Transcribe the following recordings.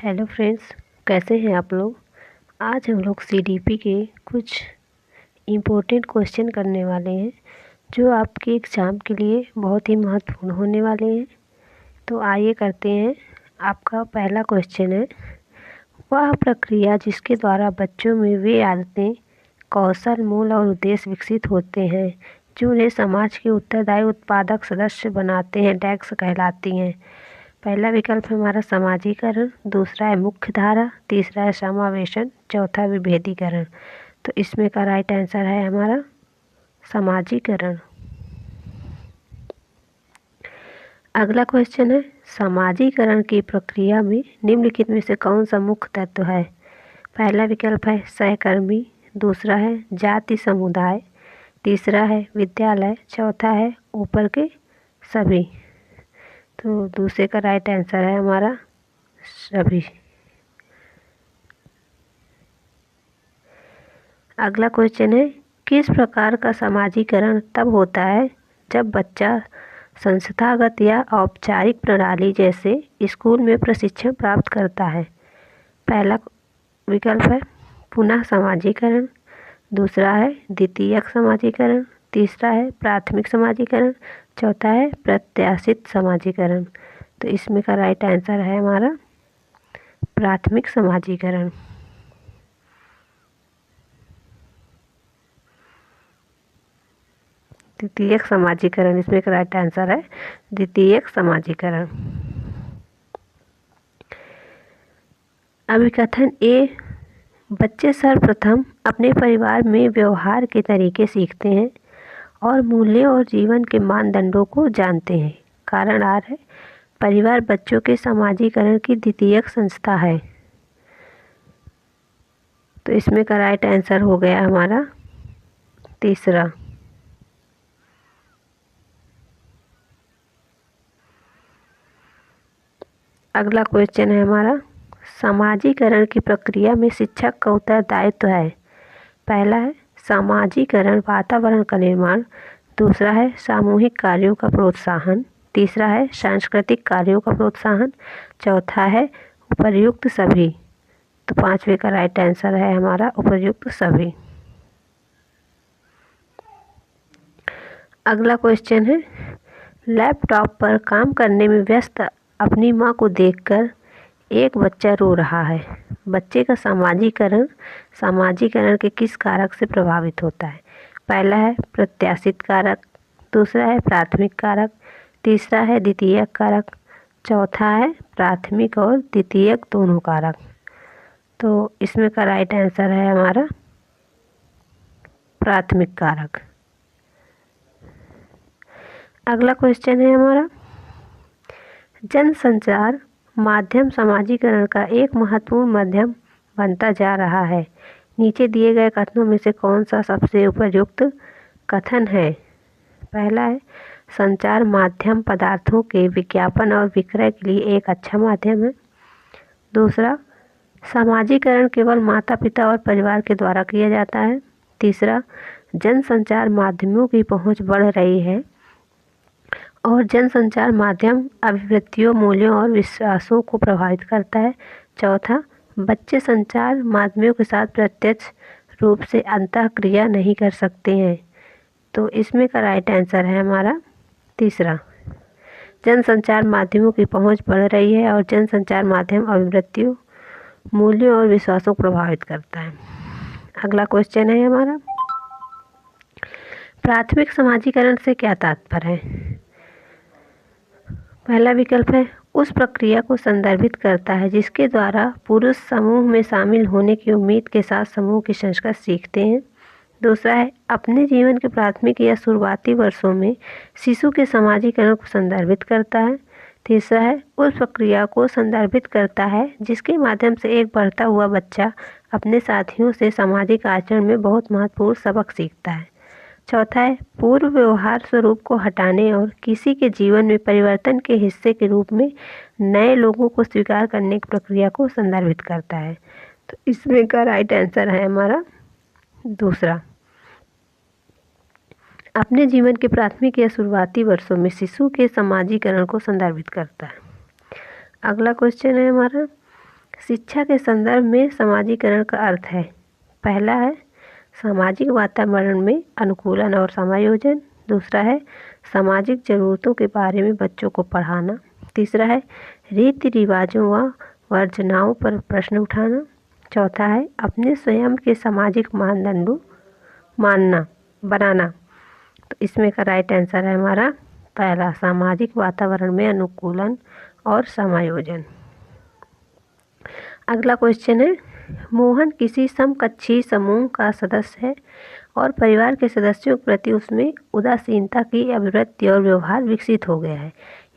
Hello friends, कैसे हैं आप लोग। आज हम लोग सीडीपी के कुछ इम्पोर्टेंट क्वेश्चन करने वाले हैं जो आपके एग्ज़ाम के लिए बहुत ही महत्वपूर्ण होने वाले हैं। तो आइए करते हैं। आपका पहला क्वेश्चन है, वह प्रक्रिया जिसके द्वारा बच्चों में वे आदतें, कौशल, मूल और उद्देश्य विकसित होते हैं जो उन्हें समाज के उत्तरदायी उत्पादक सदस्य बनाते हैं, डेस्क कहलाती हैं। पहला विकल्प है हमारा समाजीकरण, दूसरा है मुख्य धारा, तीसरा है समावेशन, चौथा विभेदीकरण। तो इसमें का राइट आंसर है हमारा समाजीकरण। अगला क्वेश्चन है, समाजीकरण की प्रक्रिया में निम्नलिखित में से कौन सा मुख्य तत्व है। पहला विकल्प है सहकर्मी, दूसरा है जाति समुदाय, तीसरा है विद्यालय, चौथा है ऊपर के सभी। तो दूसरे का राइट आंसर है हमारा सभी। अगला क्वेश्चन है, किस प्रकार का समाजीकरण तब होता है जब बच्चा संस्थागत या औपचारिक प्रणाली जैसे स्कूल में प्रशिक्षण प्राप्त करता है। पहला विकल्प है पुनः समाजीकरण, दूसरा है द्वितीयक समाजीकरण, तीसरा है प्राथमिक समाजीकरण, चौथा है प्रत्याशित समाजीकरण। तो इसमें का राइट आंसर है हमारा प्राथमिक समाजीकरण। द्वितीयक समाजीकरण, इसमें का राइट आंसर है द्वितीयक समाजीकरण। अभिकथन ए, बच्चे सर्वप्रथम अपने परिवार में व्यवहार के तरीके सीखते हैं और मूल्यों और जीवन के मानदंडों को जानते हैं। कारण आर है, परिवार बच्चों के समाजीकरण की द्वितीयक संस्था है। तो इसमें का राइट आंसर हो गया हमारा तीसरा। अगला क्वेश्चन है हमारा, समाजीकरण की प्रक्रिया में शिक्षक का उत्तरदायित्व है। पहला है समाजीकरण वातावरण का निर्माण, दूसरा है सामूहिक कार्यों का प्रोत्साहन, तीसरा है सांस्कृतिक कार्यों का प्रोत्साहन, चौथा है उपर्युक्त सभी। तो पांचवे का राइट आंसर है हमारा उपर्युक्त सभी। अगला क्वेश्चन है, लैपटॉप पर काम करने में व्यस्त अपनी मां को देखकर एक बच्चा रो रहा है। बच्चे का समाजीकरण के किस कारक से प्रभावित होता है। पहला है प्रत्याशित कारक, दूसरा है प्राथमिक कारक, तीसरा है द्वितीयक कारक, चौथा है प्राथमिक और द्वितीयक दोनों कारक। तो इसमें का राइट आंसर है हमारा प्राथमिक कारक। अगला क्वेश्चन है हमारा, जनसंचार माध्यम समाजीकरण का एक महत्वपूर्ण माध्यम बनता जा रहा है। नीचे दिए गए कथनों में से कौन सा सबसे उपयुक्त कथन है। पहला है संचार माध्यम पदार्थों के विज्ञापन और विक्रय के लिए एक अच्छा माध्यम है। दूसरा, समाजीकरण केवल माता पिता और परिवार के द्वारा किया जाता है। तीसरा, जनसंचार माध्यमों की पहुंच बढ़ रही है और जनसंचार माध्यम अभिवृत्तियों, मूल्यों और विश्वासों को प्रभावित करता है। चौथा, बच्चे संचार माध्यमों के साथ प्रत्यक्ष रूप से अंतःक्रिया नहीं कर सकते हैं। तो इसमें का राइट आंसर है हमारा तीसरा, जनसंचार माध्यमों की पहुंच बढ़ रही है और जनसंचार माध्यम अभिवृत्तियों, मूल्यों और विश्वासों को प्रभावित करता है। अगला क्वेश्चन है हमारा, प्राथमिक समाजीकरण से क्या तात्पर्य है। पहला विकल्प है उस प्रक्रिया को संदर्भित करता है जिसके द्वारा पुरुष समूह में शामिल होने की उम्मीद के साथ समूह की संस्कृति सीखते हैं। दूसरा है अपने जीवन के प्राथमिक या शुरुआती वर्षों में शिशु के समाजीकरण को संदर्भित करता है। तीसरा है उस प्रक्रिया को संदर्भित करता है जिसके माध्यम से एक बढ़ता हुआ बच्चा अपने साथियों से सामाजिक आचरण में बहुत महत्वपूर्ण सबक सीखता है। चौथा है पूर्व व्यवहार स्वरूप को हटाने और किसी के जीवन में परिवर्तन के हिस्से के रूप में नए लोगों को स्वीकार करने की प्रक्रिया को संदर्भित करता है। तो इसमें का राइट आंसर है हमारा दूसरा, अपने जीवन के प्राथमिक या शुरुआती वर्षों में शिशु के समाजीकरण को संदर्भित करता है। अगला क्वेश्चन है हमारा, शिक्षा के संदर्भ में समाजीकरण का अर्थ है, पहला है सामाजिक वातावरण में अनुकूलन और समायोजन, दूसरा है सामाजिक ज़रूरतों के बारे में बच्चों को पढ़ाना, तीसरा है रीति रिवाजों व वर्जनाओं पर प्रश्न उठाना, चौथा है अपने स्वयं के सामाजिक मानदंडों बनाना। तो इसमें का राइट आंसर है हमारा पहला, सामाजिक वातावरण में अनुकूलन और समायोजन। अगला क्वेश्चन है, मोहन किसी समकक्षी समूह का सदस्य है और परिवार के सदस्यों के प्रति उसमें उदासीनता की अभिवृत्ति और व्यवहार विकसित हो गया है।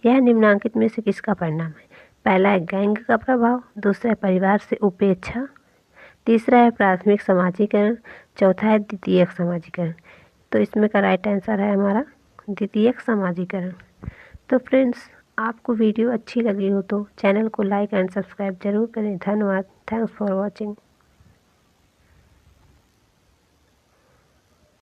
यह निम्नलिखित में से किसका परिणाम है? पहला है गैंग का प्रभाव, दूसरा है परिवार से उपेक्षा, तीसरा है प्राथमिक समाजीकरण, चौथा है द्वितीयक समाजीकरण। तो इसमें का राइट आंसर है हमारा द्वितीयक समाजीकरण। तो फ्रेंड्स, आपको वीडियो अच्छी लगी हो तो चैनल को लाइक एंड सब्सक्राइब जरूर करें। धन्यवाद। Thanks for watching.